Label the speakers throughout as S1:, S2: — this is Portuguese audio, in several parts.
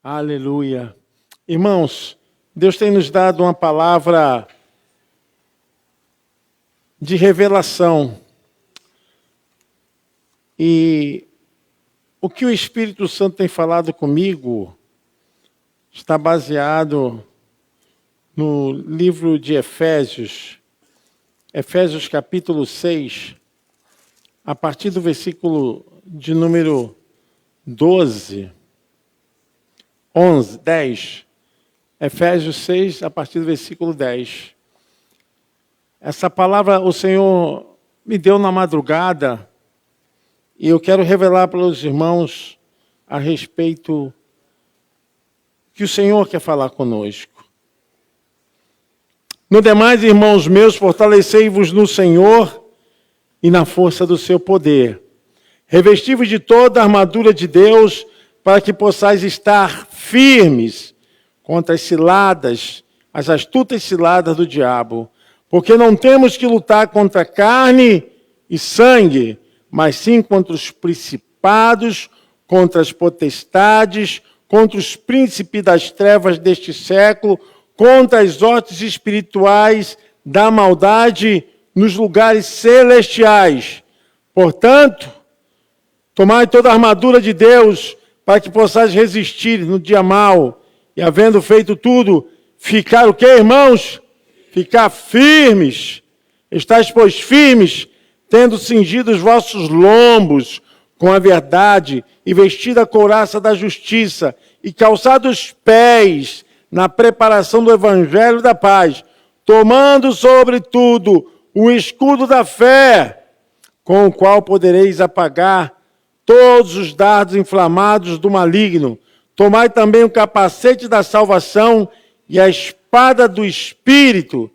S1: Aleluia. Irmãos, Deus tem nos dado uma palavra de revelação. E o que o Espírito Santo tem falado comigo está baseado no livro de Efésios, Efésios capítulo 6, a partir do versículo de número 10. Efésios 6, a partir do versículo 10. Essa palavra o Senhor me deu na madrugada e eu quero revelar para os irmãos a respeito que o Senhor quer falar conosco. No demais, irmãos meus, fortalecei-vos no Senhor e na força do seu poder. Revesti-vos de toda a armadura de Deus para que possais estar firmes contra as ciladas, as astutas ciladas do diabo. Porque não temos que lutar contra carne e sangue, mas sim contra os principados, contra as potestades, contra os príncipes das trevas deste século, contra as hostes espirituais da maldade nos lugares celestiais. Portanto, tomai toda a armadura de Deus para que possais resistir no dia mau e, havendo feito tudo, ficar o quê, irmãos? Ficar firmes. Estais, pois, firmes, tendo cingido os vossos lombos com a verdade e vestida a couraça da justiça e calçado os pés na preparação do evangelho da paz, tomando sobretudo o escudo da fé, com o qual podereis apagar todos os dardos inflamados do maligno. Tomai também o capacete da salvação e a espada do Espírito,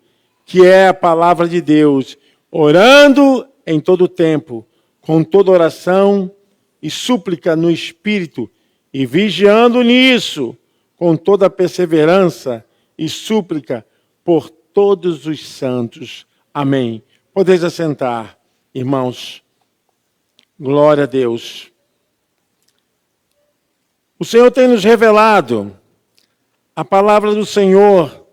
S1: que é a palavra de Deus, orando em todo o tempo, com toda oração e súplica no Espírito, e vigiando nisso, com toda perseverança e súplica por todos os santos. Amém. Podeis assentar, irmãos. Glória a Deus. O Senhor tem nos revelado a palavra do Senhor.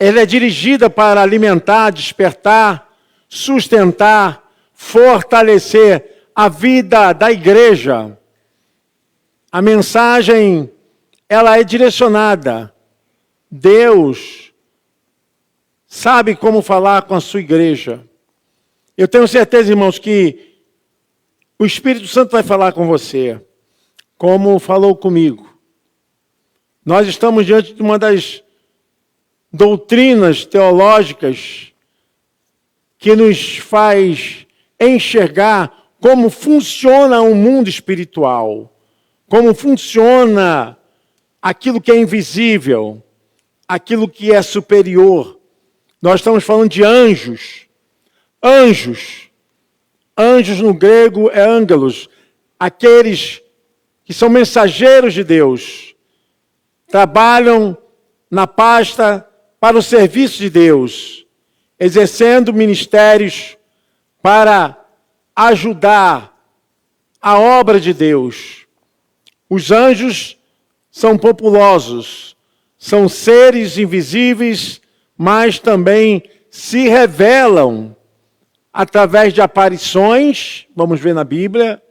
S1: Ela é dirigida para alimentar, despertar, sustentar, fortalecer a vida da igreja. A mensagem, ela é direcionada. Deus sabe como falar com a sua igreja. Eu tenho certeza, irmãos, que o Espírito Santo vai falar com você, como falou comigo. Nós estamos diante de uma das doutrinas teológicas que nos faz enxergar como funciona o mundo espiritual, como funciona aquilo que é invisível, aquilo que é superior. Nós estamos falando de anjos. Anjos. Anjos no grego é ângelos, aqueles que são mensageiros de Deus, trabalham na pasta para o serviço de Deus, exercendo ministérios para ajudar a obra de Deus. Os anjos são populosos, são seres invisíveis, mas também se revelam através de aparições, vamos ver na Bíblia,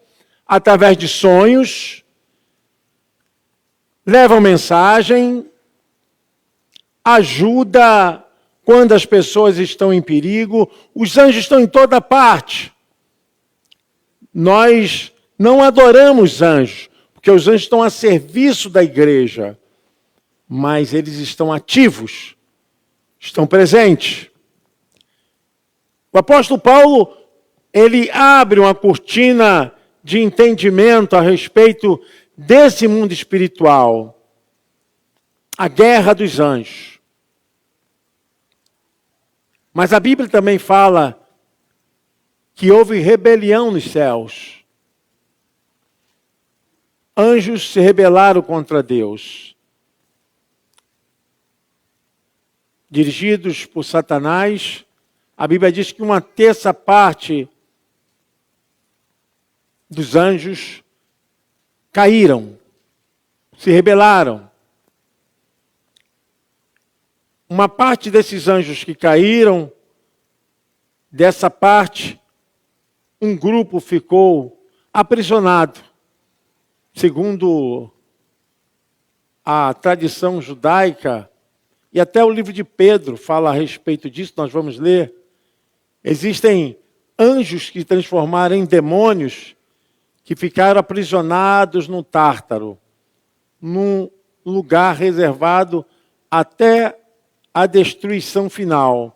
S1: através de sonhos, levam mensagem, ajuda quando as pessoas estão em perigo. Os anjos estão em toda parte. Nós não adoramos anjos, porque os anjos estão a serviço da igreja, mas eles estão ativos, estão presentes. O apóstolo Paulo, ele abre uma cortina de entendimento a respeito desse mundo espiritual. A guerra dos anjos. Mas a Bíblia também fala que houve rebelião nos céus. Anjos se rebelaram contra Deus. Dirigidos por Satanás, a Bíblia diz que uma terça parte dos anjos caíram. se rebelaram. Uma parte desses anjos que caíram, dessa parte, um grupo ficou aprisionado. Segundo a tradição judaica, e até o livro de Pedro fala a respeito disso, nós vamos ler. Existem anjos que transformaram em demônios, que ficaram aprisionados no Tártaro, num lugar reservado até a destruição final.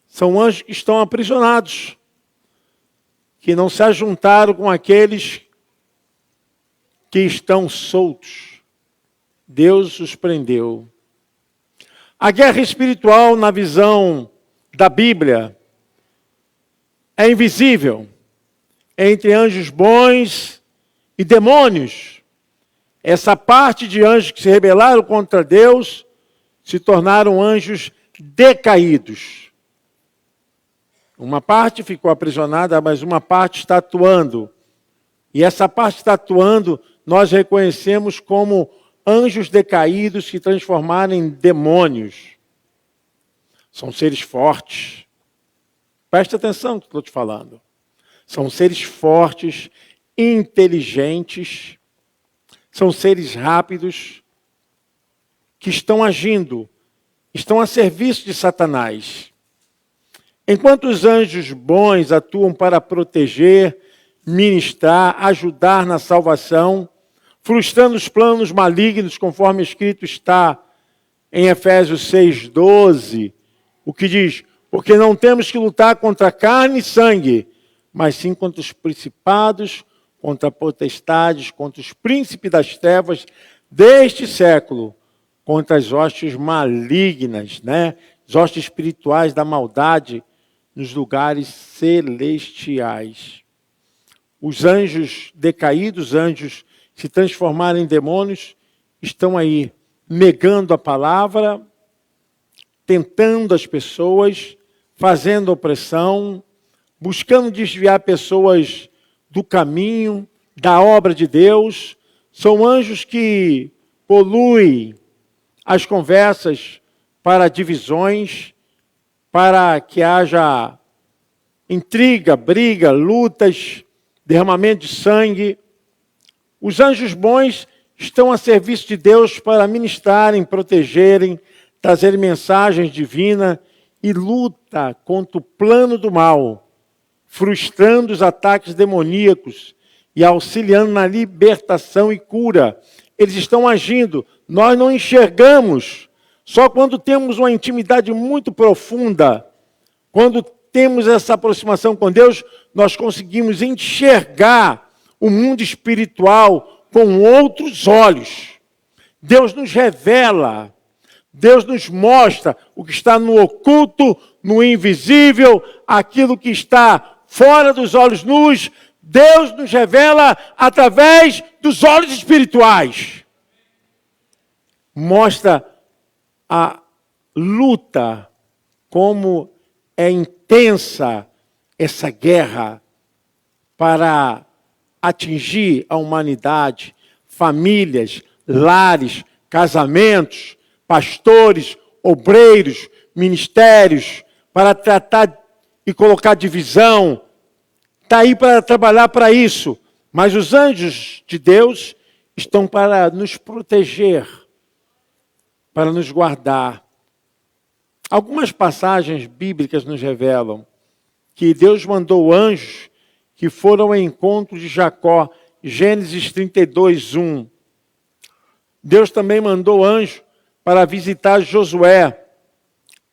S1: São anjos que estão aprisionados, que não se ajuntaram com aqueles que estão soltos. Deus os prendeu. A guerra espiritual, na visão da Bíblia, é invisível, entre anjos bons e demônios. Essa parte de anjos que se rebelaram contra Deus se tornaram anjos decaídos. Uma parte ficou aprisionada, mas uma parte está atuando. E essa parte está atuando, nós reconhecemos como anjos decaídos que transformaram em demônios. São seres fortes. Preste atenção no que estou te falando. São seres fortes, inteligentes, são seres rápidos, que estão agindo, estão a serviço de Satanás. Enquanto os anjos bons atuam para proteger, ministrar, ajudar na salvação, frustrando os planos malignos, conforme escrito está em Efésios 6:12, o que diz: porque não temos que lutar contra carne e sangue, mas sim contra os principados, contra potestades, contra os príncipes das trevas deste século, contra as hostes malignas, as hostes espirituais da maldade nos lugares celestiais. Os anjos decaídos, anjos que se transformaram em demônios, estão aí negando a palavra, tentando as pessoas, fazendo opressão, buscando desviar pessoas do caminho, da obra de Deus. São anjos que poluem as conversas para divisões, para que haja intriga, briga, lutas, derramamento de sangue. Os anjos bons estão a serviço de Deus para ministrarem, protegerem, trazerem mensagens divinas e luta contra o plano do mal, frustrando os ataques demoníacos e auxiliando na libertação e cura. Eles estão agindo. Nós não enxergamos. Só quando temos uma intimidade muito profunda, quando temos essa aproximação com Deus, nós conseguimos enxergar o mundo espiritual com outros olhos. Deus nos revela, Deus nos mostra o que está no oculto, no invisível, aquilo que está fora dos olhos nus. Deus nos revela através dos olhos espirituais. Mostra a luta, como é intensa essa guerra para atingir a humanidade, famílias, lares, casamentos, pastores, obreiros, ministérios, para tratar e colocar divisão. Está aí para trabalhar para isso. Mas os anjos de Deus estão para nos proteger, para nos guardar. Algumas passagens bíblicas nos revelam que Deus mandou anjos que foram ao encontro de Jacó. Gênesis 32:1. Deus também mandou anjo para visitar Josué.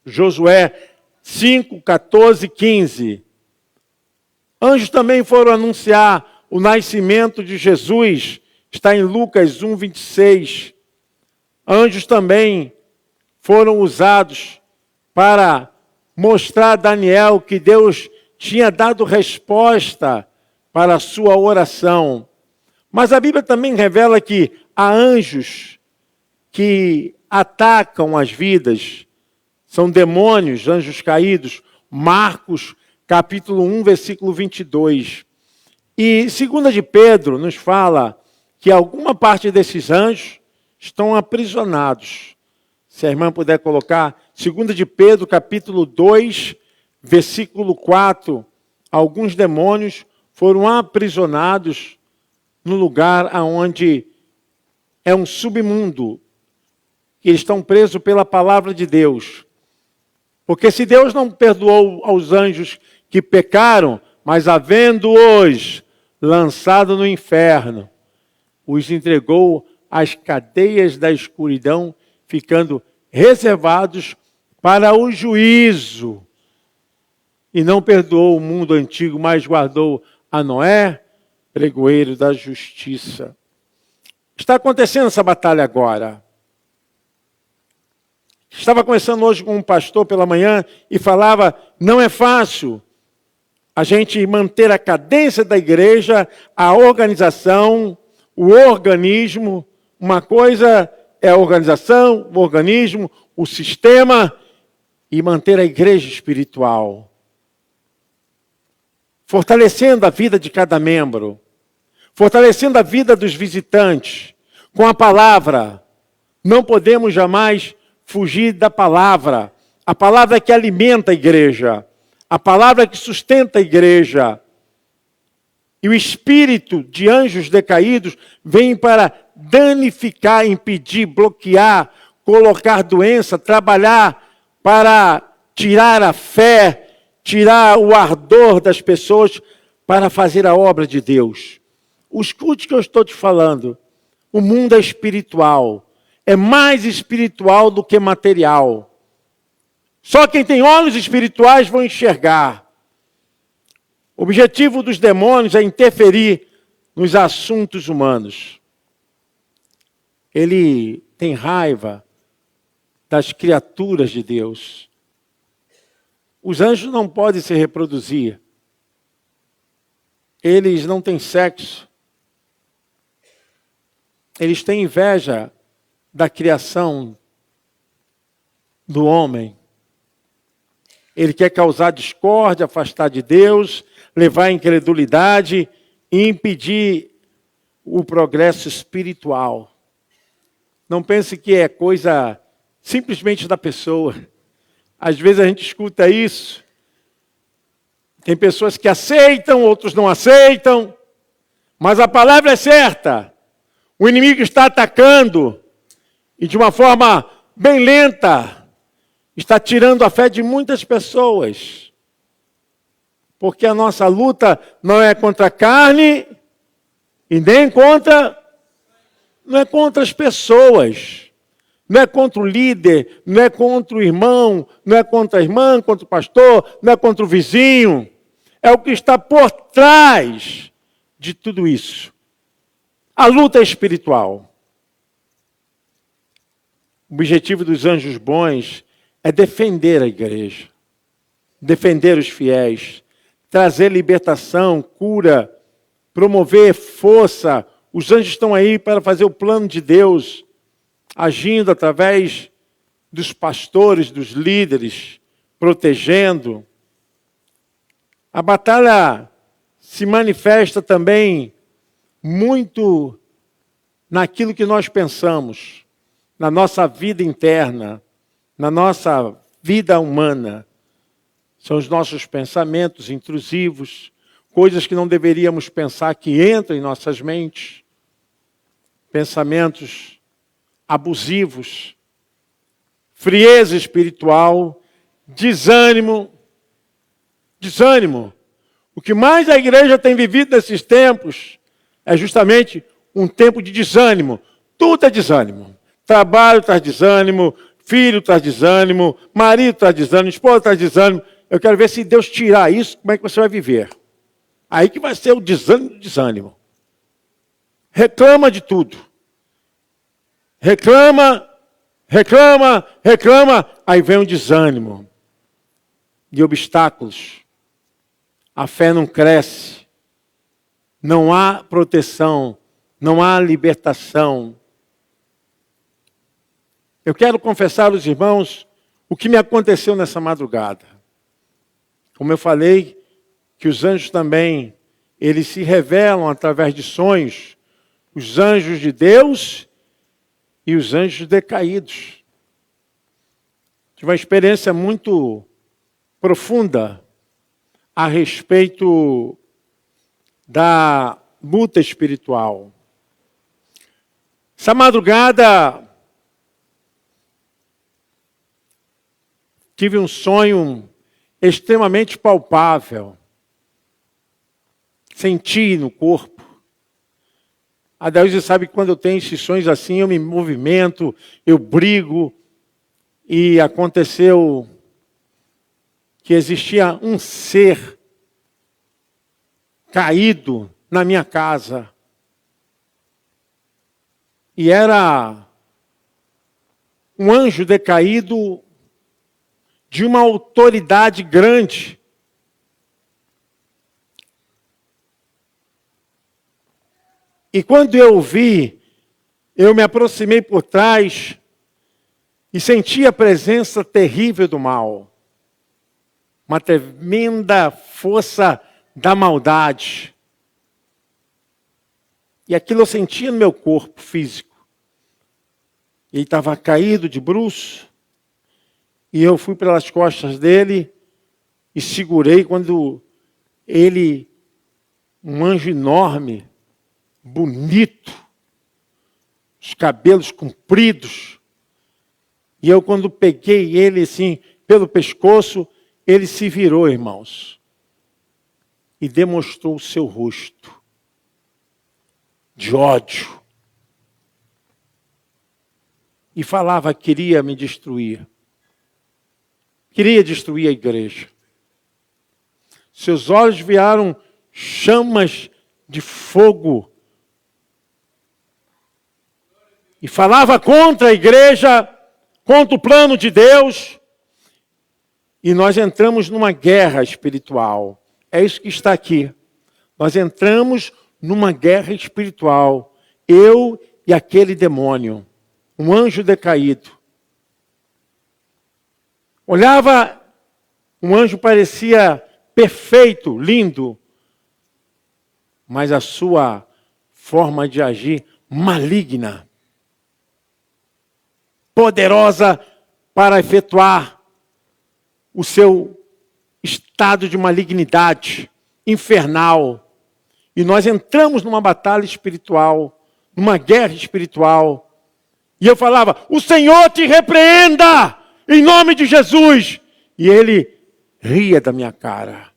S1: Josué 5:14-15. Anjos também foram anunciar o nascimento de Jesus. Está em Lucas 1:26. Anjos também foram usados para mostrar a Daniel que Deus tinha dado resposta para a sua oração. Mas a Bíblia também revela que há anjos que atacam as vidas. São demônios, anjos caídos. Marcos, capítulo 1, versículo 22. E 2 de Pedro nos fala que alguma parte desses anjos estão aprisionados. Se a irmã puder colocar, 2 de Pedro, capítulo 2, versículo 4, alguns demônios foram aprisionados no lugar onde é um submundo, que eles estão presos pela palavra de Deus. Porque se Deus não perdoou aos anjos que pecaram, mas havendo-os lançado no inferno, os entregou às cadeias da escuridão, ficando reservados para o juízo. E não perdoou o mundo antigo, mas guardou a Noé, pregoeiro da justiça. Está acontecendo essa batalha agora. Estava conversando hoje com um pastor pela manhã e falava, não é fácil a gente manter a cadência da igreja, a organização, o organismo. Uma coisa é a organização, o organismo, o sistema e manter a igreja espiritual. Fortalecendo a vida de cada membro, fortalecendo a vida dos visitantes, com a palavra. Não podemos jamais fugir da palavra. A palavra que alimenta a igreja, a palavra que sustenta a igreja. E o espírito de anjos decaídos vem para danificar, impedir, bloquear, colocar doença, trabalhar para tirar a fé, tirar o ardor das pessoas para fazer a obra de Deus. Os cultos que eu estou te falando, o mundo é espiritual, é mais espiritual do que material. Só quem tem olhos espirituais vão enxergar. O objetivo dos demônios é interferir nos assuntos humanos. Ele tem raiva das criaturas de Deus. Os anjos não podem se reproduzir. Eles não têm sexo. Eles têm inveja da criação do homem. Ele quer causar discórdia, afastar de Deus, levar à incredulidade e impedir o progresso espiritual. Não pense que é coisa simplesmente da pessoa. Às vezes a gente escuta isso. Tem pessoas que aceitam, outros não aceitam. Mas a palavra é certa. O inimigo está atacando e de uma forma bem lenta está tirando a fé de muitas pessoas. Porque a nossa luta não é contra a carne e nem não é contra as pessoas. Não é contra o líder, não é contra o irmão, não é contra a irmã, contra o pastor, não é contra o vizinho. É o que está por trás de tudo isso. A luta é espiritual. O objetivo dos anjos bons é defender a igreja, defender os fiéis, trazer libertação, cura, promover força. Os anjos estão aí para fazer o plano de Deus, agindo através dos pastores, dos líderes, protegendo. A batalha se manifesta também muito naquilo que nós pensamos, na nossa vida interna, na nossa vida humana. São os nossos pensamentos intrusivos, coisas que não deveríamos pensar que entram em nossas mentes. Pensamentos abusivos, frieza espiritual, desânimo. O que mais a igreja tem vivido nesses tempos é justamente um tempo de desânimo. Tudo é desânimo. Trabalho traz desânimo, filho traz desânimo, marido traz desânimo, esposa traz desânimo. Eu quero ver se Deus tirar isso, como é que você vai viver. Aí que vai ser o desânimo. Reclama de tudo. Reclama. Aí vem o desânimo. De obstáculos. A fé não cresce. Não há proteção. Não há libertação. Eu quero confessar aos irmãos o que me aconteceu nessa madrugada. Como eu falei, que os anjos também, eles se revelam através de sonhos. os anjos de Deus e os anjos decaídos. Tive uma experiência muito profunda a respeito da luta espiritual. Essa madrugada, tive um sonho extremamente palpável. Senti no corpo. A Daísa sabe que quando eu tenho esses sonhos assim, eu me movimento, eu brigo. E aconteceu que existia um ser caído na minha casa. E era um anjo decaído de uma autoridade grande. E quando eu o vi, eu me aproximei por trás e senti a presença terrível do mal. Uma tremenda força da maldade. E aquilo eu sentia no meu corpo físico. Ele estava caído de bruços. E eu fui pelas costas dele e segurei quando ele, um anjo enorme, bonito, os cabelos compridos. E eu, quando peguei ele assim pelo pescoço, ele se virou, irmãos, e demonstrou o seu rosto de ódio. E falava que queria me destruir. Queria destruir a igreja. Seus olhos viraram chamas de fogo. E falava contra a igreja, contra o plano de Deus. E nós entramos numa guerra espiritual. É isso que está aqui. Nós entramos numa guerra espiritual. Eu e aquele demônio. Um anjo decaído. Olhava, um anjo parecia perfeito, lindo. Mas a sua forma de agir maligna. Poderosa para efetuar o seu estado de malignidade infernal. E nós entramos numa batalha espiritual, numa guerra espiritual. E eu falava, o Senhor te repreenda, em nome de Jesus. E ele ria da minha cara.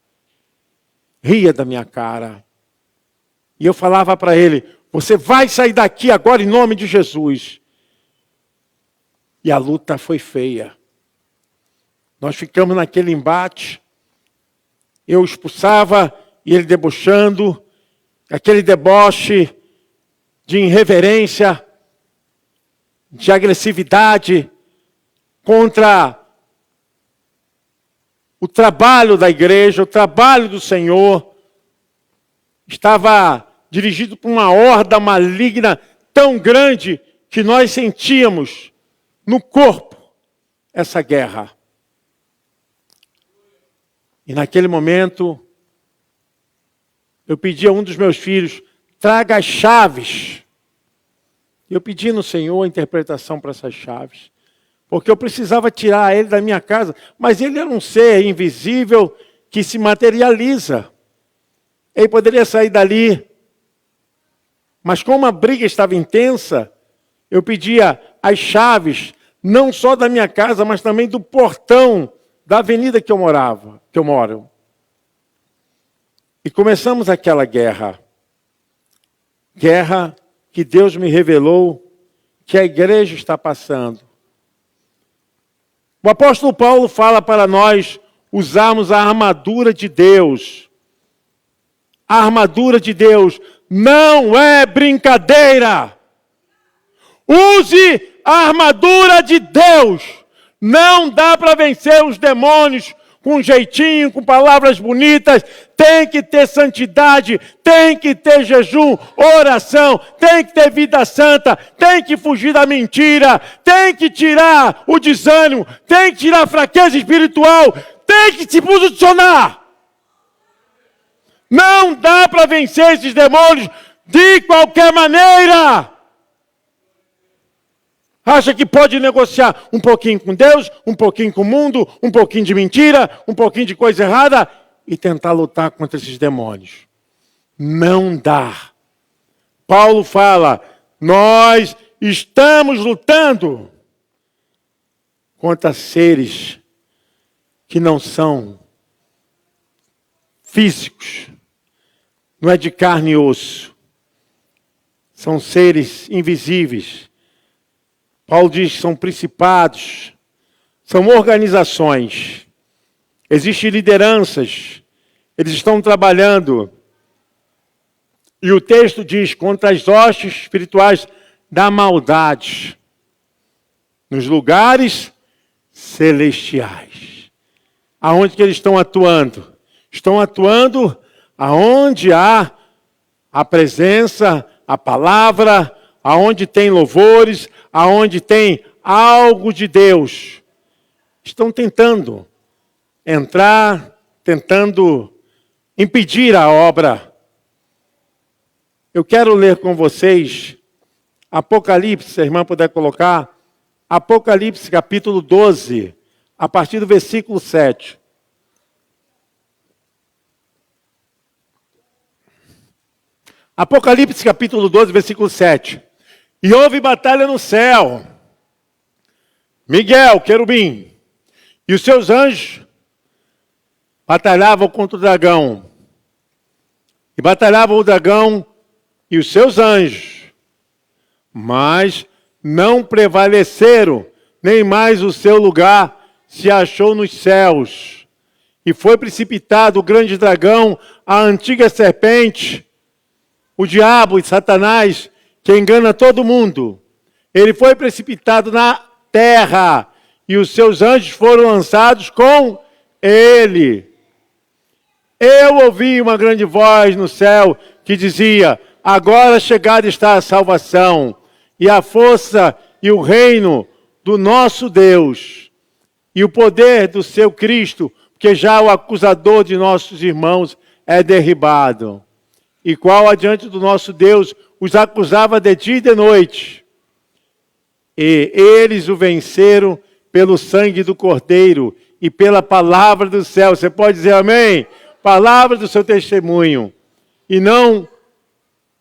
S1: Ria da minha cara. E eu falava para ele, você vai sair daqui agora em nome de Jesus. E a luta foi feia. Nós ficamos naquele embate. Eu expulsava e ele debochando. Aquele deboche de irreverência, de agressividade contra o trabalho da igreja, o trabalho do Senhor. Estava dirigido por uma horda maligna tão grande que nós sentíamos no corpo essa guerra. E naquele momento, eu pedi a um dos meus filhos, traga as chaves. Eu pedi no Senhor a interpretação para essas chaves. Porque eu precisava tirar ele da minha casa. Mas ele era um ser invisível que se materializa. Ele poderia sair dali. Mas como a briga estava intensa, eu pedia as chaves, não só da minha casa, mas também do portão da avenida que eu moro. E começamos aquela guerra. Guerra que Deus me revelou que a igreja está passando. O apóstolo Paulo fala para nós usarmos a armadura de Deus. A armadura de Deus não é brincadeira. Use a armadura de Deus. Não dá para vencer os demônios com jeitinho, com palavras bonitas. Tem que ter santidade, tem que ter jejum, oração, tem que ter vida santa, tem que fugir da mentira, tem que tirar o desânimo, tem que tirar a fraqueza espiritual, tem que se posicionar. Não dá para vencer esses demônios de qualquer maneira. Acha que pode negociar um pouquinho com Deus, um pouquinho com o mundo, um pouquinho de mentira, um pouquinho de coisa errada e tentar lutar contra esses demônios. Não dá. Paulo fala, nós estamos lutando contra seres que não são físicos, não é de carne e osso, são seres invisíveis. Paulo diz que são principados, são organizações, existem lideranças, eles estão trabalhando. E o texto diz, contra as hostes espirituais da maldade, nos lugares celestiais. Aonde que eles estão atuando? Estão atuando aonde há a presença, a palavra, aonde tem louvores, aonde tem algo de Deus. Estão tentando entrar, tentando impedir a obra. Eu quero ler com vocês Apocalipse, se a irmã puder colocar, Apocalipse capítulo 12, a partir do versículo 7. Apocalipse capítulo 12, versículo 7. E houve batalha no céu. Miguel, querubim, e os seus anjos batalhavam contra o dragão. E batalhavam o dragão e os seus anjos. Mas não prevaleceram, nem mais o seu lugar se achou nos céus. E foi precipitado o grande dragão, a antiga serpente, o diabo e Satanás, que engana todo mundo. Ele foi precipitado na terra, e os seus anjos foram lançados com ele. Eu ouvi uma grande voz no céu que dizia, agora chegada está a salvação, e a força e o reino do nosso Deus, e o poder do seu Cristo, porque já o acusador de nossos irmãos é derribado. E qual adiante do nosso Deus os acusava de dia e de noite. E eles o venceram pelo sangue do Cordeiro e pela palavra do céu. Você pode dizer amém? Palavra do seu testemunho. E não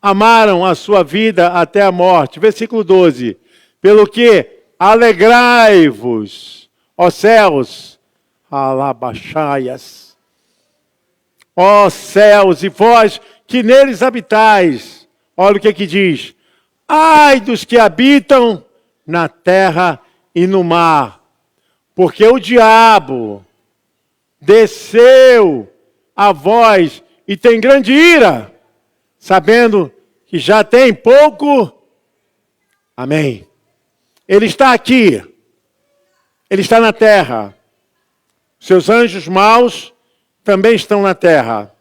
S1: amaram a sua vida até a morte. Versículo 12. Pelo que alegrai-vos, ó céus, alabachaias, ó céus e vós que neles habitais. Olha o que diz. Ai dos que habitam na terra e no mar, porque o diabo desceu a vós e tem grande ira, sabendo que já tem pouco. Amém. Ele está aqui. Ele está na terra. Seus anjos maus também estão na terra.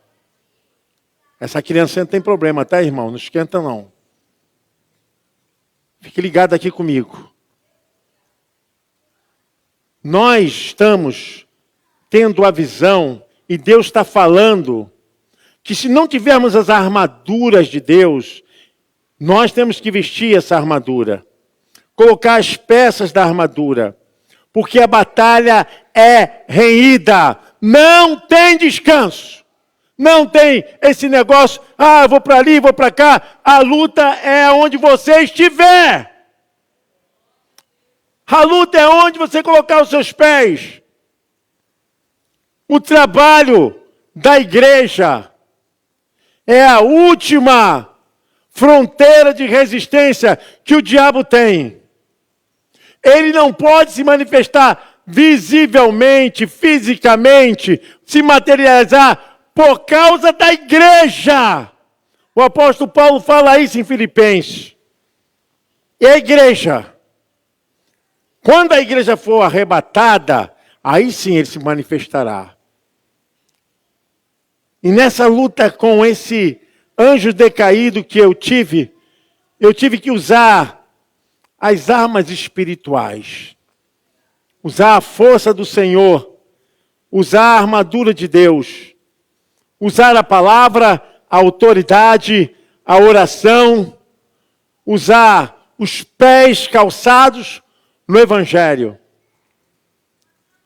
S1: Essa criança não tem problema, tá, irmão? Não esquenta, não. Fique ligado aqui comigo. Nós estamos tendo a visão, e Deus está falando, que se não tivermos as armaduras de Deus, nós temos que vestir essa armadura. Colocar as peças da armadura. Porque a batalha é renhida. Não tem descanso. Não tem esse negócio, vou para ali, vou para cá. A luta é onde você estiver. A luta é onde você colocar os seus pés. O trabalho da igreja é a última fronteira de resistência que o diabo tem. Ele não pode se manifestar visivelmente, fisicamente, se materializar por causa da igreja. O apóstolo Paulo fala isso em Filipenses. E a igreja, quando a igreja for arrebatada, aí sim ele se manifestará. E nessa luta com esse anjo decaído que eu tive que usar as armas espirituais. Usar a força do Senhor. Usar a armadura de Deus. Usar a palavra, a autoridade, a oração, usar os pés calçados no Evangelho.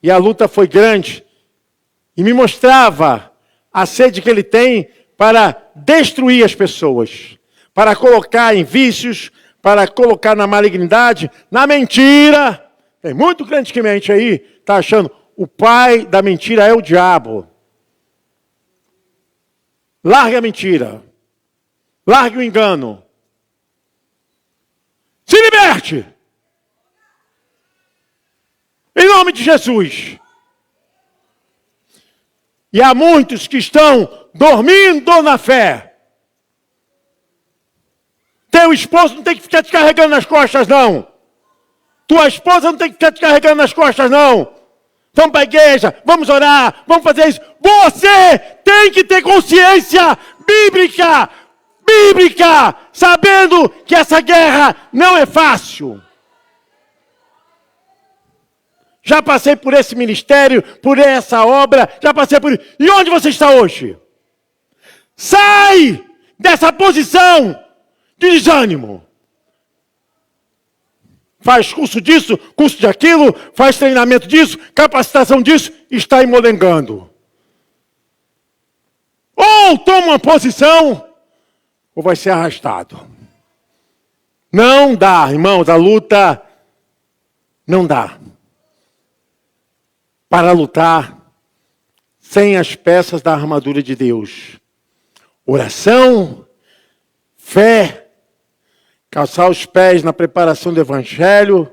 S1: E a luta foi grande e me mostrava a sede que ele tem para destruir as pessoas, para colocar em vícios, para colocar na malignidade, na mentira. Tem muito crente que mente aí, está achando o pai da mentira é o diabo. Largue a mentira. Largue o engano. Se liberte. Em nome de Jesus. E há muitos que estão dormindo na fé. Teu esposo não tem que ficar te carregando nas costas, não. Tua esposa não tem que ficar te carregando nas costas, não. Vamos para a igreja, vamos orar, vamos fazer isso. Você tem que ter consciência bíblica, sabendo que essa guerra não é fácil. Já passei por esse ministério, por essa obra, já passei por isso. E onde você está hoje? Sai dessa posição de desânimo. Faz curso disso, curso de aquilo, faz treinamento disso, capacitação disso, está emolengando. Ou toma uma posição, ou vai ser arrastado. Não dá, irmãos, a luta não dá para lutar sem as peças da armadura de Deus. Oração, fé, calçar os pés na preparação do Evangelho,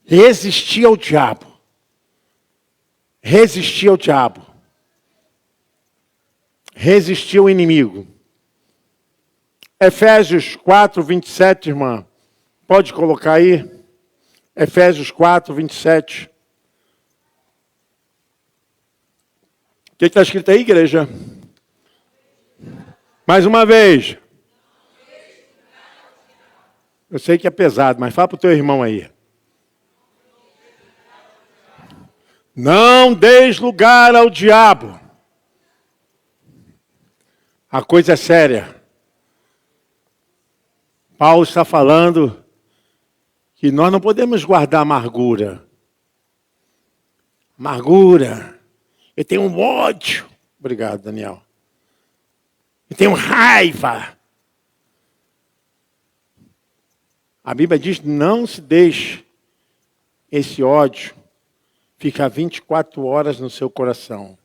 S1: resistir ao diabo. Resistir ao diabo. Resistir ao inimigo. Efésios 4, 27, irmã. Pode colocar aí. Efésios 4, 27. O que está escrito aí, igreja? Mais uma vez. Eu sei que é pesado, mas fala para o teu irmão aí. Não deis lugar ao diabo. A coisa é séria. Paulo está falando que nós não podemos guardar amargura. Amargura. Eu tenho um ódio. Obrigado, Daniel. Eu tenho raiva. A Bíblia diz, não se deixe esse ódio ficar 24 horas no seu coração.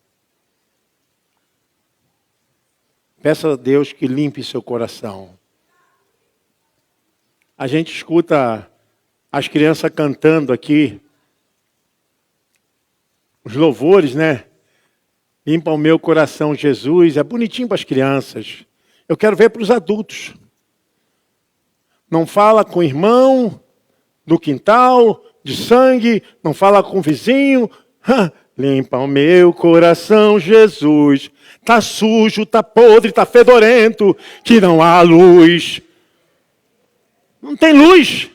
S1: Peça a Deus que limpe seu coração. A gente escuta as crianças cantando aqui, os louvores, né? Limpa o meu coração, Jesus. É bonitinho para as crianças. Eu quero ver para os adultos. Não fala com o irmão do quintal, de sangue, não fala com o vizinho. Limpa o meu coração, Jesus. Tá sujo, tá podre, tá fedorento, que não há luz. Não tem luz.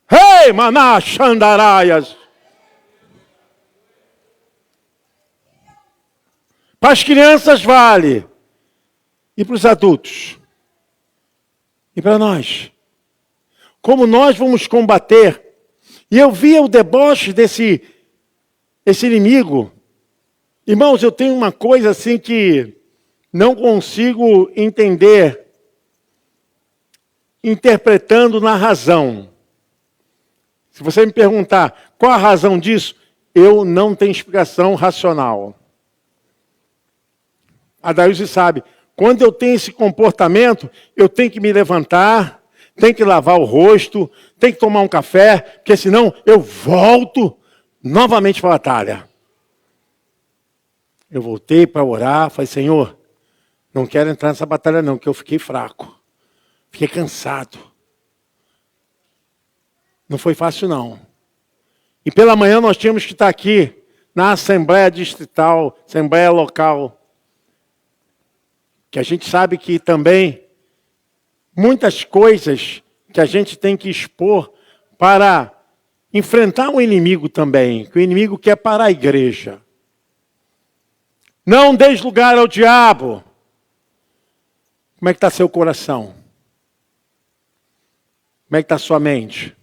S1: Ei, maná, xandaraias. Para as crianças vale. E para os adultos. E para nós, como nós vamos combater? E eu via o deboche desse inimigo. Irmãos, eu tenho uma coisa assim que não consigo entender, interpretando na razão. Se você me perguntar qual a razão disso, eu não tenho explicação racional. A Daílson sabe. Quando eu tenho esse comportamento, eu tenho que me levantar, tenho que lavar o rosto, tenho que tomar um café, porque senão eu volto novamente para a batalha. Eu voltei para orar, falei, Senhor, não quero entrar nessa batalha não, porque eu fiquei fraco, fiquei cansado. Não foi fácil não. E pela manhã nós tínhamos que estar aqui, na Assembleia Distrital, Assembleia Local, que a gente sabe que também muitas coisas que a gente tem que expor para enfrentar o inimigo também, que o inimigo quer parar a igreja. Não deis lugar ao diabo. Como é que está seu coração? Como é que está sua mente?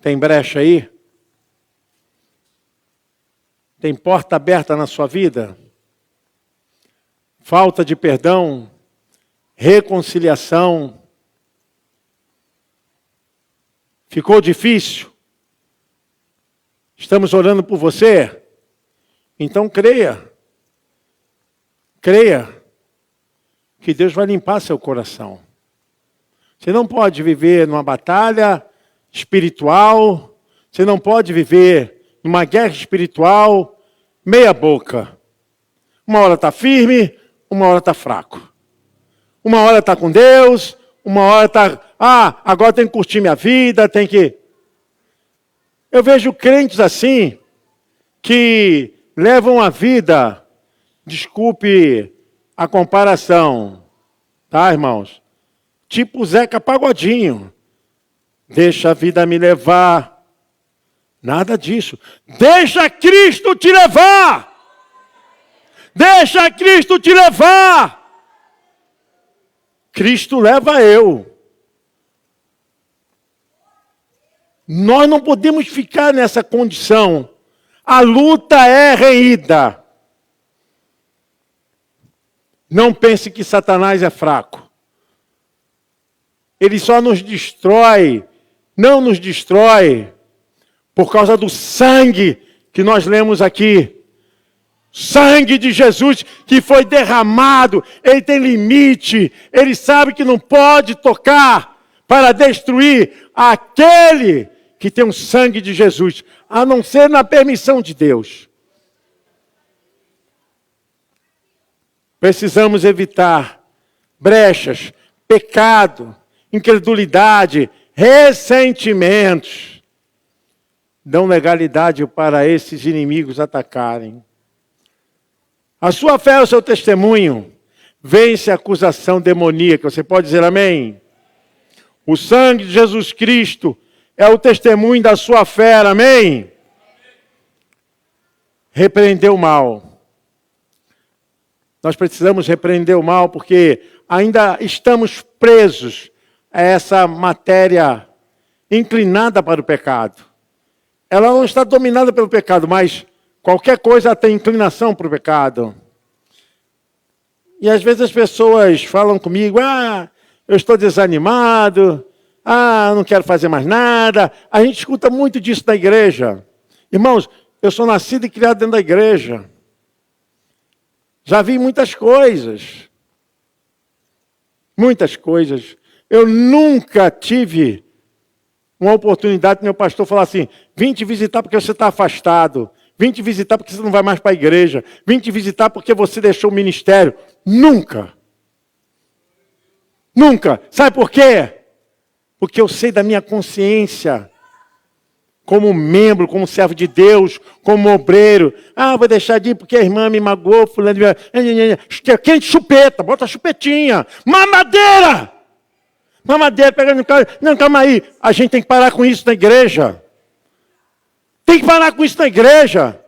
S1: Tem brecha aí? Tem porta aberta na sua vida? Falta de perdão? Reconciliação? Ficou difícil? Estamos orando por você? Então creia. Creia que Deus vai limpar seu coração. Você não pode viver numa batalha espiritual, você não pode viver numa guerra espiritual meia boca. Uma hora está firme, uma hora está fraco. Uma hora está com Deus, uma hora está... agora tem que curtir minha vida, tem que... Eu vejo crentes assim, que levam a vida, desculpe a comparação, tá, irmãos? Tipo Zeca Pagodinho. Deixa a vida me levar. Nada disso. Deixa Cristo te levar. Deixa Cristo te levar. Cristo leva eu. Nós não podemos ficar nessa condição. A luta é renhida. Não pense que Satanás é fraco. Ele só nos destrói, não nos destrói, por causa do sangue que nós lemos aqui. Sangue de Jesus que foi derramado, ele tem limite, ele sabe que não pode tocar para destruir aquele que tem o sangue de Jesus, a não ser na permissão de Deus. Precisamos evitar brechas, pecado, incredulidade, ressentimentos. Dão legalidade para esses inimigos atacarem. A sua fé é o seu testemunho. Vence a acusação demoníaca. Você pode dizer amém? O sangue de Jesus Cristo é o testemunho da sua fé, amém? Repreender o mal. Nós precisamos repreender o mal porque ainda estamos presos a essa matéria inclinada para o pecado. Ela não está dominada pelo pecado, mas qualquer coisa tem inclinação para o pecado. E às vezes as pessoas falam comigo, eu estou desanimado, não quero fazer mais nada. A gente escuta muito disso da igreja. Irmãos, eu sou nascido e criado dentro da igreja. Já vi muitas coisas. Muitas coisas. Eu nunca tive uma oportunidade de meu pastor falar assim, vim te visitar porque você está afastado. Vim te visitar porque você não vai mais para a igreja. Vim te visitar porque você deixou o ministério. Nunca. Nunca. Sabe por quê? Porque eu sei da minha consciência. Como membro, como servo de Deus, como obreiro. Vou deixar de ir porque a irmã me magoou. Fulano, quente chupeta, bota chupetinha. Mamadeira! Mamadeira, pegando no cara. Não, calma aí. A gente tem que parar com isso na igreja. Tem que parar com isso na igreja.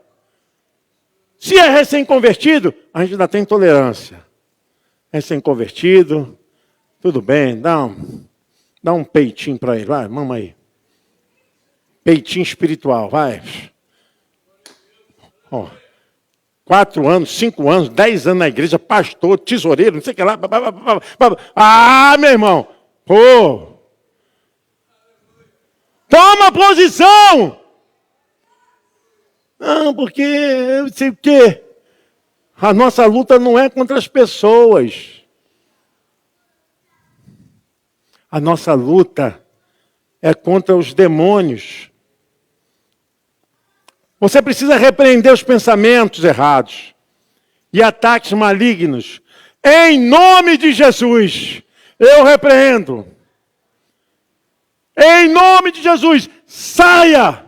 S1: Se é recém-convertido, a gente ainda tem tolerância. Recém-convertido, tudo bem, dá um peitinho para ele. Vai, mamãe. Peitinho espiritual, vai. 4 anos, 5 anos, 10 anos na igreja, pastor, tesoureiro, não sei o que lá. Meu irmão. Toma posição. Não, porque eu sei o quê. A nossa luta não é contra as pessoas. A nossa luta é contra os demônios. Você precisa repreender os pensamentos errados e ataques malignos. Em nome de Jesus, eu repreendo. Em nome de Jesus, saia.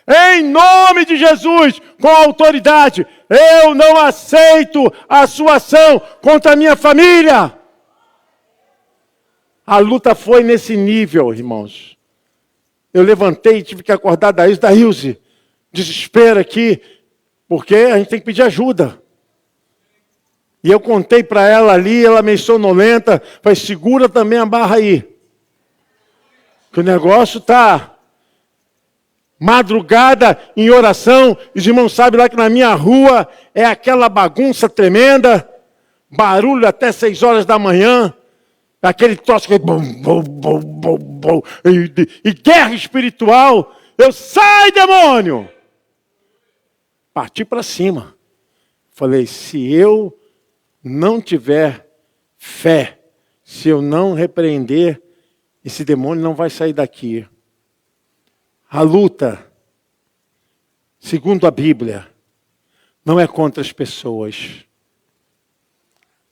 S1: Em nome de Jesus, com autoridade, eu não aceito a sua ação contra a minha família. A luta foi nesse nível, irmãos. Eu levantei e tive que acordar da Ilse. Desespero aqui, porque a gente tem que pedir ajuda. E eu contei para ela ali, ela meio sonolenta, falei, segura também a barra aí. Que o negócio está madrugada em oração. Os irmãos sabem lá que na minha rua é aquela bagunça tremenda, barulho até 6 horas da manhã, aquele troço que bum, bum, bum, bum, bum, e guerra espiritual. Eu, sai, demônio! Parti para cima. Falei, se eu não tiver fé, se eu não repreender, esse demônio não vai sair daqui. A luta, segundo a Bíblia, não é contra as pessoas,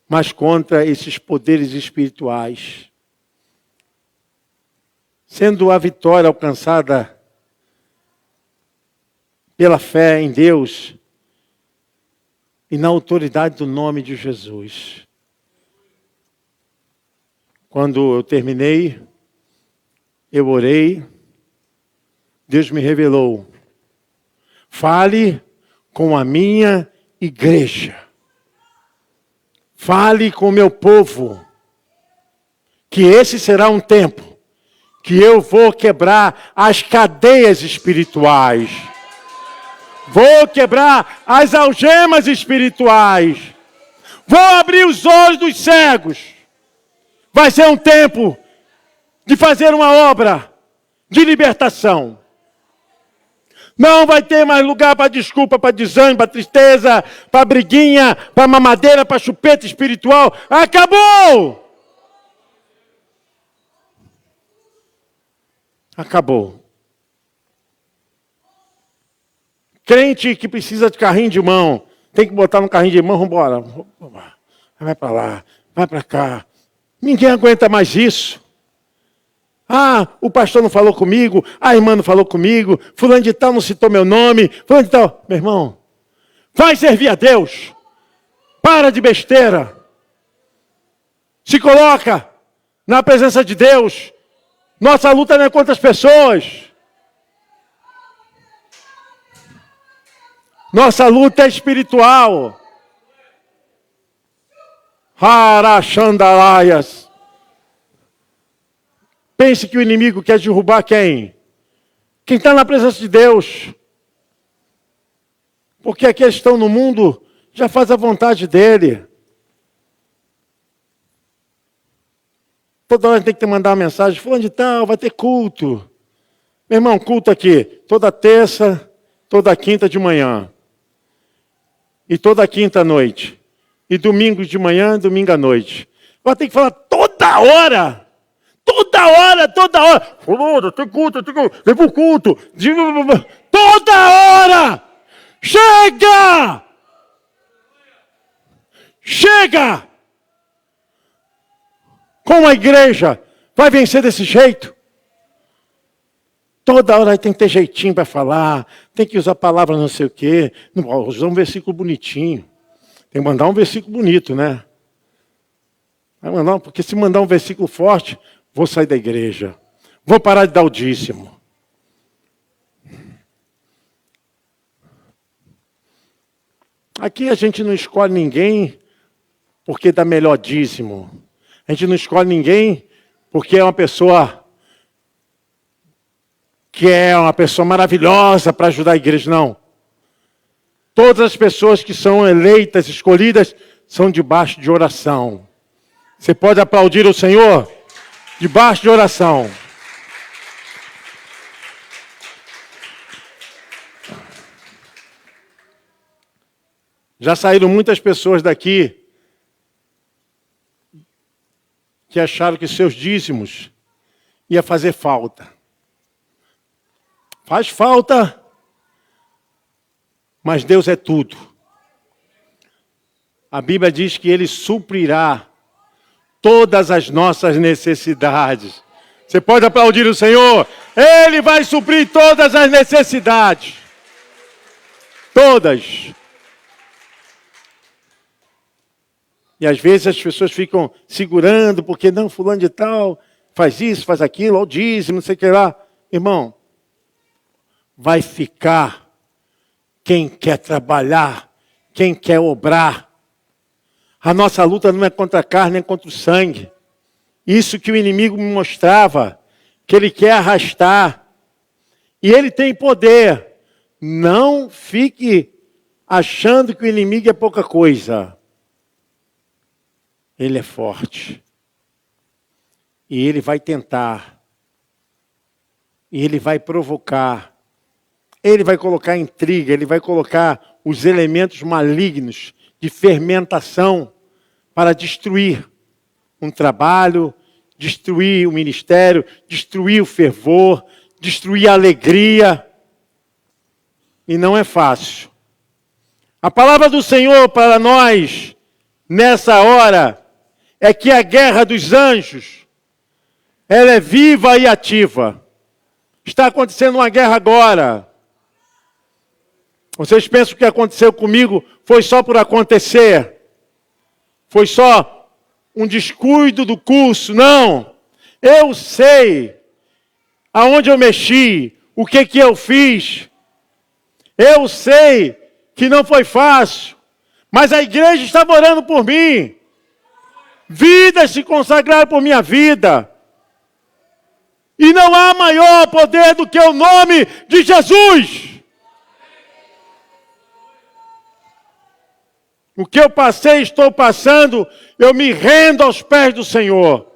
S1: mas contra esses poderes espirituais. Sendo a vitória alcançada pela fé em Deus e na autoridade do nome de Jesus. Quando eu terminei, eu orei, Deus me revelou, fale com a minha igreja, fale com o meu povo, que esse será um tempo que eu vou quebrar as cadeias espirituais, vou quebrar as algemas espirituais, vou abrir os olhos dos cegos. Vai ser um tempo de fazer uma obra de libertação. Não vai ter mais lugar para desculpa, para desânimo, para tristeza, para briguinha, para mamadeira, para chupeta espiritual. Acabou! Acabou. Crente que precisa de carrinho de mão, tem que botar no carrinho de mão, vamos embora. Vai para lá, vai para cá. Ninguém aguenta mais isso. Ah, o pastor não falou comigo, a irmã não falou comigo, fulano de tal não citou meu nome, fulano de tal. Meu irmão, vai servir a Deus. Para de besteira. Se coloca na presença de Deus. Nossa luta não é contra as pessoas. Nossa luta é espiritual. Harachandalaias. Pense que o inimigo quer derrubar quem? Quem está na presença de Deus. Porque aqueles que estão no mundo já faz a vontade dele. Toda hora tem que mandar uma mensagem, fulano de tal, vai ter culto. Meu irmão, culto aqui, toda terça, toda quinta de manhã. E toda quinta à noite. E domingo de manhã, domingo à noite. Vai ter que falar toda hora. Toda hora, toda hora. Fulano, tem culto, vem pro culto. Toda hora. Chega! Chega! Como a igreja vai vencer desse jeito? Toda hora tem que ter jeitinho para falar, tem que usar palavras não sei o quê. Não, usar um versículo bonitinho. Tem que mandar um versículo bonito, né? Vai mandar, porque se mandar um versículo forte, vou sair da igreja. Vou parar de dar o dízimo. Aqui a gente não escolhe ninguém porque dá melhor dízimo. A gente não escolhe ninguém porque é uma pessoa que é uma pessoa maravilhosa para ajudar a igreja, não. Todas as pessoas que são eleitas, escolhidas, são debaixo de oração. Você pode aplaudir o Senhor? Debaixo de oração. Já saíram muitas pessoas daqui que acharam que seus dízimos ia fazer falta. Faz falta, mas Deus é tudo. A Bíblia diz que Ele suprirá todas as nossas necessidades. Você pode aplaudir o Senhor? Ele vai suprir todas as necessidades. Todas. E às vezes as pessoas ficam segurando, porque não, fulano de tal, faz isso, faz aquilo, ó, dízimo, não sei o que lá. Irmão, vai ficar quem quer trabalhar, quem quer obrar. A nossa luta não é contra a carne, nem contra o sangue. Isso que o inimigo me mostrava, que ele quer arrastar. E ele tem poder. Não fique achando que o inimigo é pouca coisa. Ele é forte. E ele vai tentar. E ele vai provocar. Ele vai colocar intriga, ele vai colocar os elementos malignos de fermentação para destruir um trabalho, destruir o ministério, destruir o fervor, destruir a alegria. E não é fácil. A palavra do Senhor para nós, nessa hora, é que a guerra dos anjos, ela é viva e ativa. Está acontecendo uma guerra agora. Vocês pensam que o que aconteceu comigo foi só por acontecer? Foi só um descuido do curso? Não. Eu sei aonde eu mexi, o que eu fiz. Eu sei que não foi fácil, mas a igreja estava orando por mim. Vidas se consagraram por minha vida. E não há maior poder do que o nome de Jesus. O que eu passei, estou passando, eu me rendo aos pés do Senhor.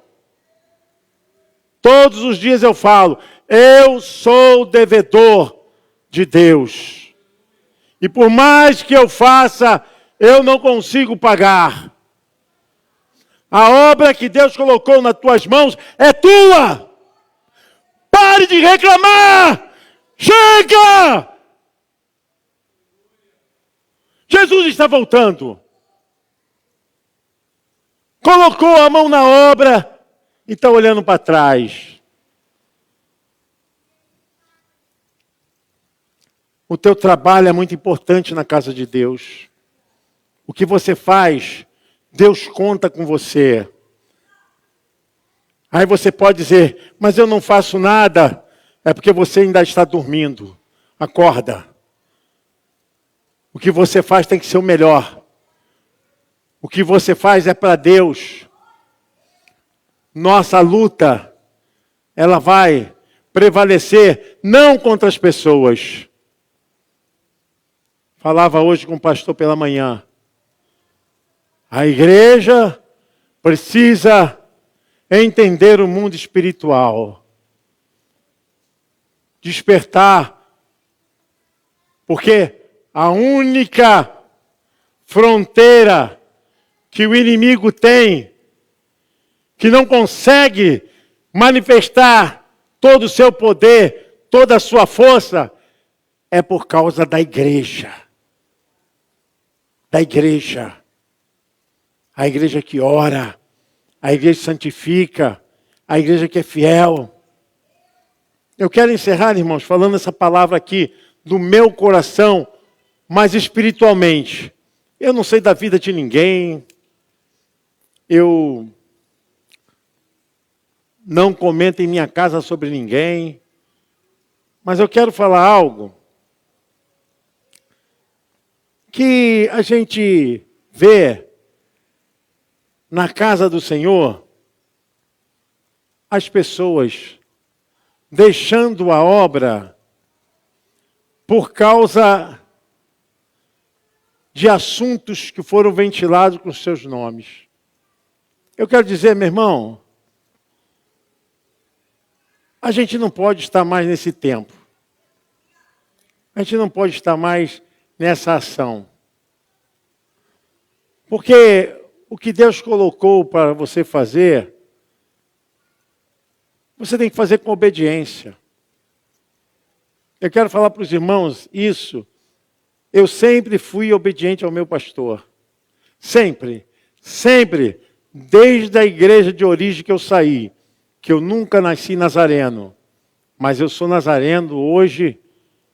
S1: Todos os dias eu falo, eu sou devedor de Deus. E por mais que eu faça, eu não consigo pagar. A obra que Deus colocou nas tuas mãos é tua. Pare de reclamar. Chega! Jesus está voltando. Colocou a mão na obra e está olhando para trás. O teu trabalho é muito importante na casa de Deus. O que você faz, Deus conta com você. Aí você pode dizer, mas eu não faço nada. É porque você ainda está dormindo. Acorda. O que você faz tem que ser o melhor. O que você faz é para Deus. Nossa luta, ela vai prevalecer não contra as pessoas. Falava hoje com o pastor pela manhã. A igreja precisa entender o mundo espiritual. Despertar. Porque a única fronteira que o inimigo tem, que não consegue manifestar todo o seu poder, toda a sua força, é por causa da igreja. Da igreja. A igreja que ora, a igreja que santifica, a igreja que é fiel. Eu quero encerrar, irmãos, falando essa palavra aqui do meu coração, mas espiritualmente. Eu não sei da vida de ninguém. Eu não comento em minha casa sobre ninguém. Mas eu quero falar algo que a gente vê na casa do Senhor, as pessoas deixando a obra por causa de assuntos que foram ventilados com seus nomes. Eu quero dizer, meu irmão, a gente não pode estar mais nesse tempo. A gente não pode estar mais nessa ação. Porque o que Deus colocou para você fazer, você tem que fazer com obediência. Eu quero falar para os irmãos isso. Eu sempre fui obediente ao meu pastor. Sempre. Sempre. Desde a igreja de origem que eu saí. Que eu nunca nasci nazareno. Mas eu sou nazareno hoje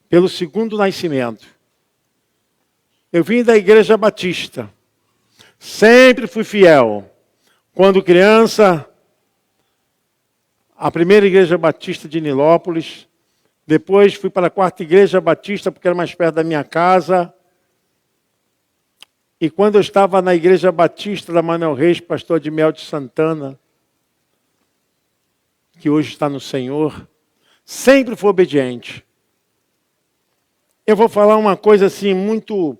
S1: pelo segundo nascimento. Eu vim da igreja batista. Sempre fui fiel. Quando criança, a primeira igreja batista de Nilópolis. Depois fui para a quarta igreja batista, porque era mais perto da minha casa. E quando eu estava na Igreja Batista da Manuel Reis, pastor Admiel de Santana, que hoje está no Senhor, sempre foi obediente. Eu vou falar uma coisa assim, muito...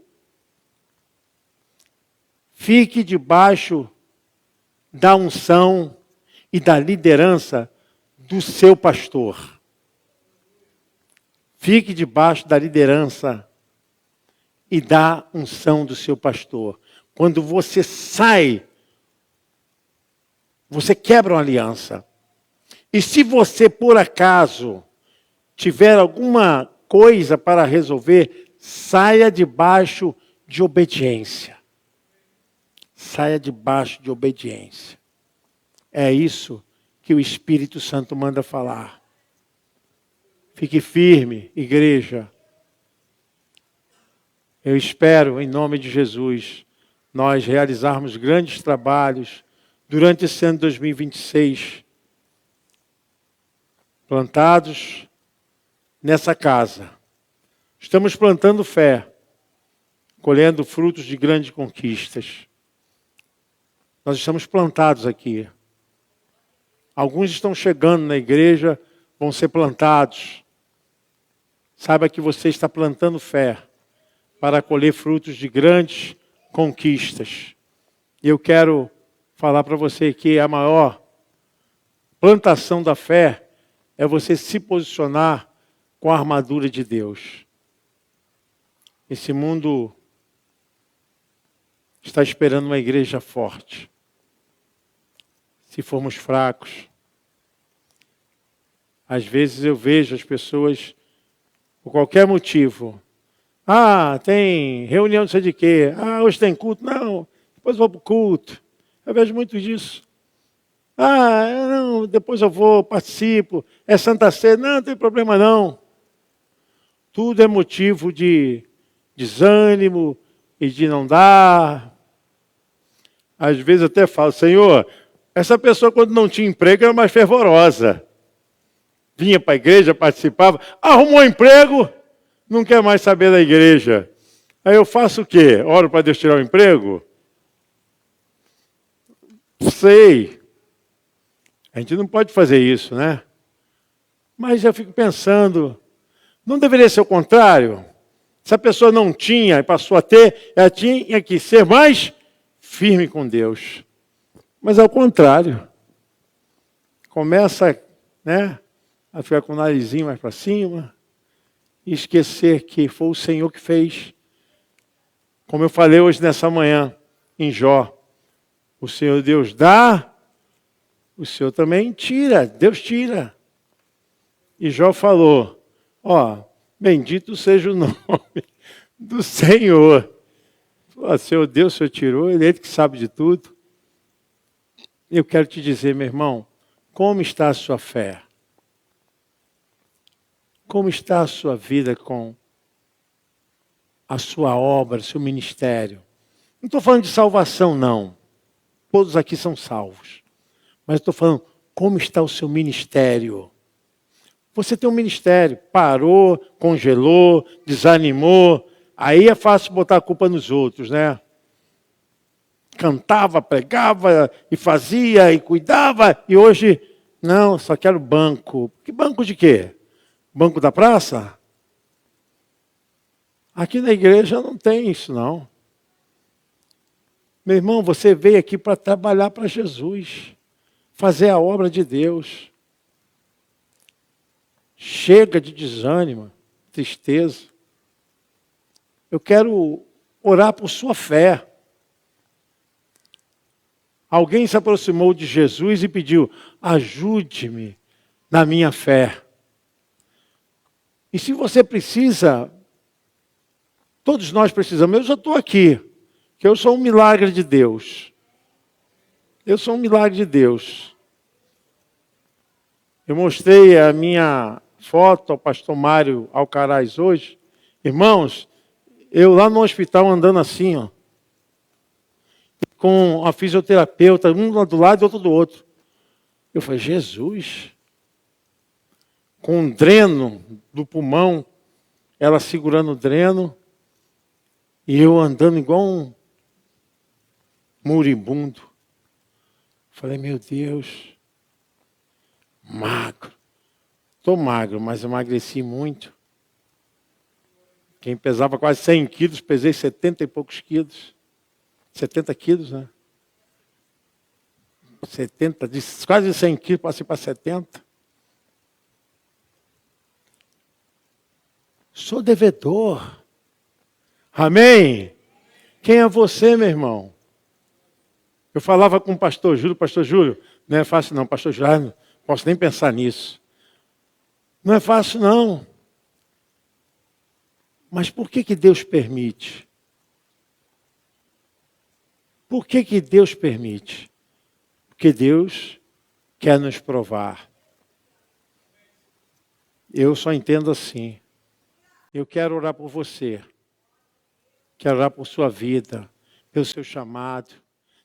S1: Fique debaixo da unção e da liderança do seu pastor. Fique debaixo da liderança e da unção do seu pastor. Quando você sai, você quebra uma aliança. E se você, por acaso, tiver alguma coisa para resolver, saia debaixo de obediência. Saia debaixo de obediência. É isso que o Espírito Santo manda falar. Fique firme, igreja. Eu espero, em nome de Jesus, nós realizarmos grandes trabalhos durante esse ano de 2026, plantados nessa casa. Estamos plantando fé, colhendo frutos de grandes conquistas. Nós estamos plantados aqui. Alguns estão chegando na igreja, vão ser plantados. Saiba que você está plantando fé para colher frutos de grandes conquistas. E eu quero falar para você que a maior plantação da fé é você se posicionar com a armadura de Deus. Esse mundo está esperando uma igreja forte. Se formos fracos, às vezes eu vejo as pessoas, por qualquer motivo, tem reunião não sei de quê, hoje tem culto, não, depois eu vou para o culto. Eu vejo muito disso. Não, depois eu vou, participo, é Santa Ceia, não tem problema não. Tudo é motivo de desânimo e de não dar. Às vezes eu até falo, Senhor, essa pessoa quando não tinha emprego era mais fervorosa. Vinha para a igreja, participava, arrumou emprego, não quer mais saber da igreja. Aí eu faço o quê? Oro para Deus tirar o emprego? Sei. A gente não pode fazer isso, né? Mas eu fico pensando, não deveria ser o contrário? Se a pessoa não tinha e passou a ter, ela tinha que ser mais firme com Deus. Mas ao contrário. Começa, a ficar com o narizinho mais para cima e esquecer que foi o Senhor que fez. Como eu falei hoje nessa manhã, em Jó. O Senhor Deus dá, o Senhor também tira, Deus tira. E Jó falou, bendito seja o nome do Senhor. Senhor Deus, o Senhor tirou, Ele é Ele que sabe de tudo. Eu quero te dizer, meu irmão, como está a sua fé? Como está a sua vida com a sua obra, seu ministério? Não estou falando de salvação, não. Todos aqui são salvos. Mas estou falando, como está o seu ministério? Você tem um ministério, parou, congelou, desanimou. Aí é fácil botar a culpa nos outros, né? Cantava, pregava, e fazia, e cuidava. E hoje, não, só quero banco. Que banco de quê? Banco da praça? Aqui na igreja não tem isso, não. Meu irmão, você veio aqui para trabalhar para Jesus. Fazer a obra de Deus. Chega de desânimo, tristeza. Eu quero orar por sua fé. Alguém se aproximou de Jesus e pediu, ajude-me na minha fé. E se você precisa, todos nós precisamos, eu já estou aqui, que eu sou um milagre de Deus. Eu sou um milagre de Deus. Eu mostrei a minha foto ao pastor Mário Alcaraz hoje. Irmãos, eu lá no hospital andando assim, com a fisioterapeuta, um do lado e outro do outro. Eu falei, Jesus, com um dreno do pulmão, ela segurando o dreno, e eu andando igual moribundo. Falei, meu Deus, magro. Estou magro, mas emagreci muito. Quem pesava quase 100 quilos, pesei 70 e poucos quilos. 70 quilos, né? 70, quase 100 quilos, passei para 70. Sou devedor. Amém? Quem é você, meu irmão? Eu falava com o pastor Júlio, não é fácil não, pastor Júlio, não posso nem pensar nisso. Não é fácil não. Mas por que Deus permite? Por que Deus permite? Porque Deus quer nos provar. Eu só entendo assim. Eu quero orar por você. Quero orar por sua vida, pelo seu chamado.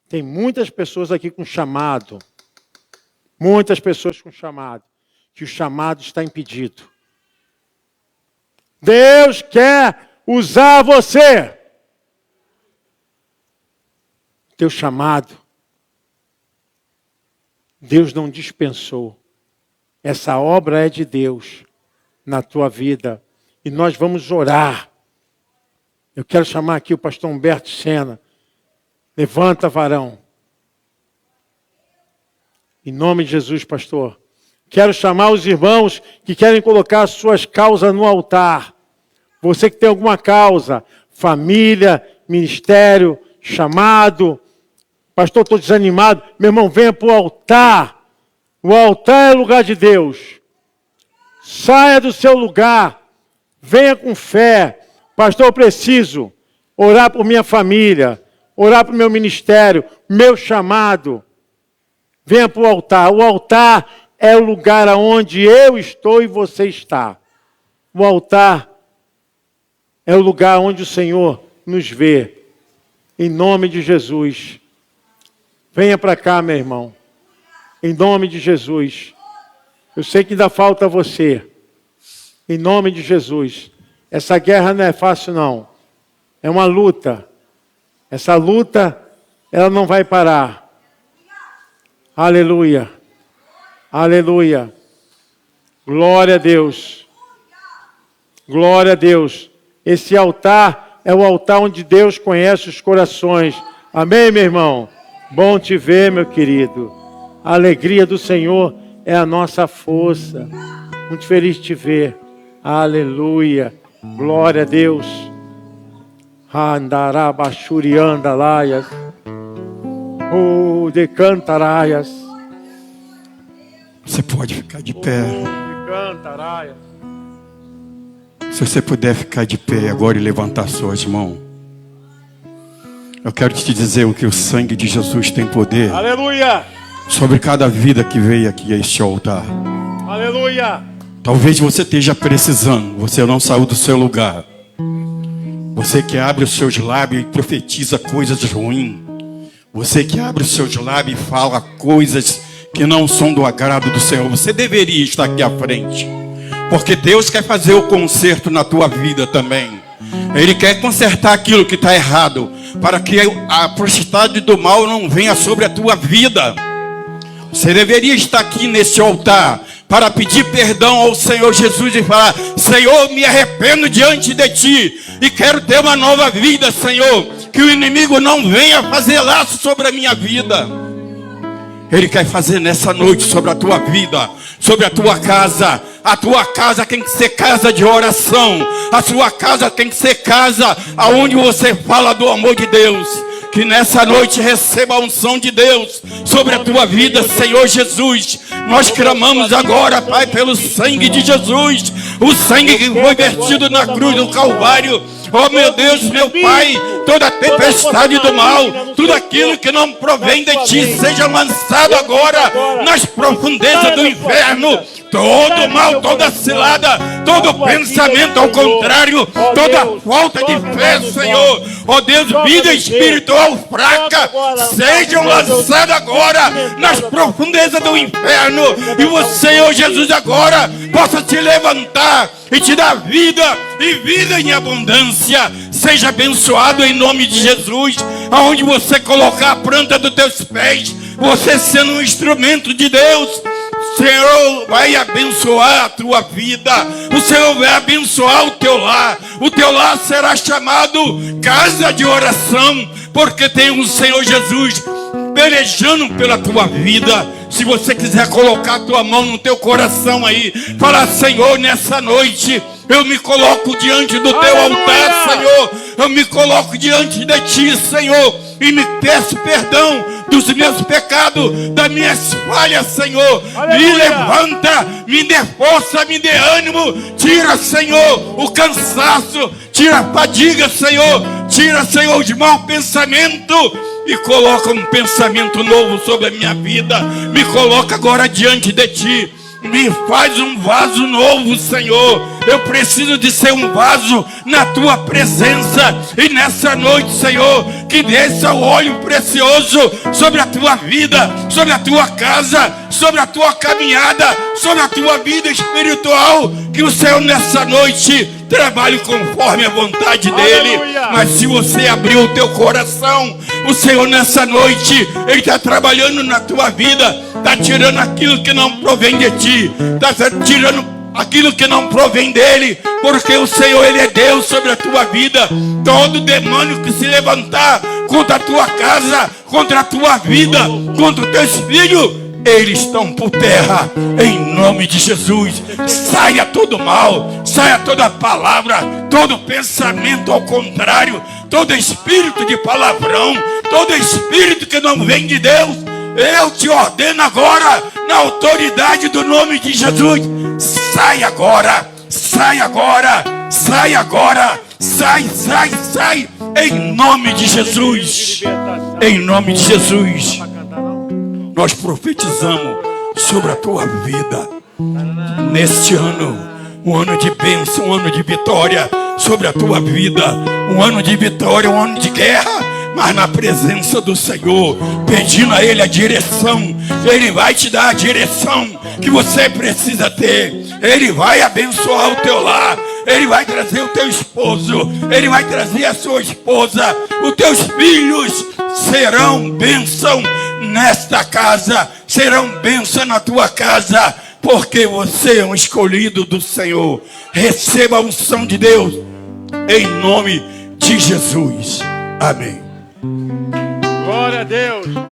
S1: Tem muitas pessoas aqui com chamado. Muitas pessoas com chamado. Que o chamado está impedido. Deus quer usar você. Teu chamado. Deus não dispensou. Essa obra é de Deus na tua vida. E nós vamos orar. Eu quero chamar aqui o pastor Humberto Sena. Levanta, varão. Em nome de Jesus, pastor. Quero chamar os irmãos que querem colocar as suas causas no altar. Você que tem alguma causa, família, ministério, chamado. Pastor, estou desanimado. Meu irmão, venha para o altar. O altar é lugar de Deus. Saia do seu lugar. Venha com fé. Pastor, eu preciso orar por minha família, orar por meu ministério, meu chamado. Venha para o altar. O altar é o lugar onde eu estou e você está. O altar é o lugar onde o Senhor nos vê. Em nome de Jesus. Venha para cá, meu irmão. Em nome de Jesus. Eu sei que ainda falta você. Em nome de Jesus. Essa guerra não é fácil, não. É uma luta. Essa luta, ela não vai parar. Aleluia. Aleluia. Glória a Deus. Glória a Deus. Esse altar é o altar onde Deus conhece os corações. Amém, meu irmão? Bom te ver, meu querido. A alegria do Senhor é a nossa força. Muito feliz de te ver. Aleluia. Glória a Deus. Andarabachuriandalaias. Decantaraias.
S2: Você pode ficar de pé.
S1: Decantaraias.
S2: Se você puder ficar de pé agora e levantar suas mãos. Eu quero te dizer o que o sangue de Jesus tem poder.
S1: Aleluia.
S2: Sobre cada vida que veio aqui a este altar.
S1: Aleluia.
S2: Talvez você esteja precisando. Você não saiu do seu lugar. Você que abre os seus lábios e profetiza coisas ruins. Você que abre os seus lábios e fala coisas que não são do agrado do Senhor. Você deveria estar aqui à frente. Porque Deus quer fazer o conserto na tua vida também. Ele quer consertar aquilo que está errado. Para que a potestade do mal não venha sobre a tua vida. Você deveria estar aqui nesse altar para pedir perdão ao Senhor Jesus e falar: Senhor, me arrependo diante de Ti e quero ter uma nova vida, Senhor. Que o inimigo não venha fazer laço sobre a minha vida. Ele quer fazer nessa noite sobre a tua vida, sobre a tua casa. A tua casa tem que ser casa de oração. A sua casa tem que ser casa aonde você fala do amor de Deus. Que nessa noite receba a unção de Deus sobre a tua vida, Senhor Jesus. Nós clamamos agora, Pai, pelo sangue de Jesus. O sangue que foi vertido na cruz do Calvário. Oh meu Deus, meu Pai, toda tempestade do mal, tudo aquilo que não provém de Ti, seja lançado agora nas profundezas do inferno. Todo mal, toda cilada, todo pensamento ao contrário, toda falta de fé, Senhor. Oh Deus, vida espiritual fraca, sejam lançadas agora nas profundezas do inferno. E você, Senhor Jesus, agora possa te levantar e te dar vida, e vida em abundância. Seja abençoado em em nome de Jesus. Aonde você colocar a planta dos teus pés, você sendo um instrumento de Deus, o Senhor vai abençoar a tua vida. O Senhor vai abençoar o teu lar. O teu lar será chamado casa de oração, porque tem um Senhor Jesus pelejando pela tua vida. Se você quiser colocar a tua mão no teu coração aí, falar: Senhor, nessa noite eu me coloco diante do teu altar, Senhor. Eu me coloco diante de ti, Senhor, e me peço perdão dos meus pecados, das minhas falhas, Senhor. Me levanta, me dê força, me dê ânimo. Tira, Senhor, o cansaço, tira a fadiga, Senhor. Tira, Senhor, de mau pensamento e coloca um pensamento novo sobre a minha vida. Me coloca agora diante de ti. Me faz um vaso novo, Senhor. Eu preciso de ser um vaso na tua presença. E nessa noite, Senhor, que desça o óleo precioso sobre a tua vida, sobre a tua casa, sobre a tua caminhada, sobre a tua vida espiritual. Que o Senhor nessa noite trabalhe conforme a vontade dEle. Mas se você abrir o teu coração, o Senhor nessa noite, Ele está trabalhando na tua vida. Está tirando aquilo que não provém de ti. Está tirando aquilo que não provém dEle. Porque o Senhor, Ele é Deus sobre a tua vida. Todo demônio que se levantar contra a tua casa, contra a tua vida, contra os teus filhos, eles estão por terra, em nome de Jesus. Saia todo mal, saia toda palavra, todo pensamento ao contrário, todo espírito de palavrão, todo espírito que não vem de Deus. Eu te ordeno agora, na autoridade do nome de Jesus, sai agora, sai agora, sai agora, sai, sai, sai, em nome de Jesus, em nome de Jesus. Nós profetizamos sobre a tua vida neste ano, um ano de bênção, um ano de vitória sobre a tua vida, um ano de vitória, um ano de guerra, mas na presença do Senhor, pedindo a Ele a direção. Ele vai te dar a direção que você precisa ter. Ele vai abençoar o teu lar. Ele vai trazer o teu esposo, Ele vai trazer a sua esposa. Os teus filhos serão bênção nesta casa, serão bênção na tua casa, porque você é um escolhido do Senhor. Receba a unção de Deus, em nome de Jesus. Amém.
S1: Glória a Deus.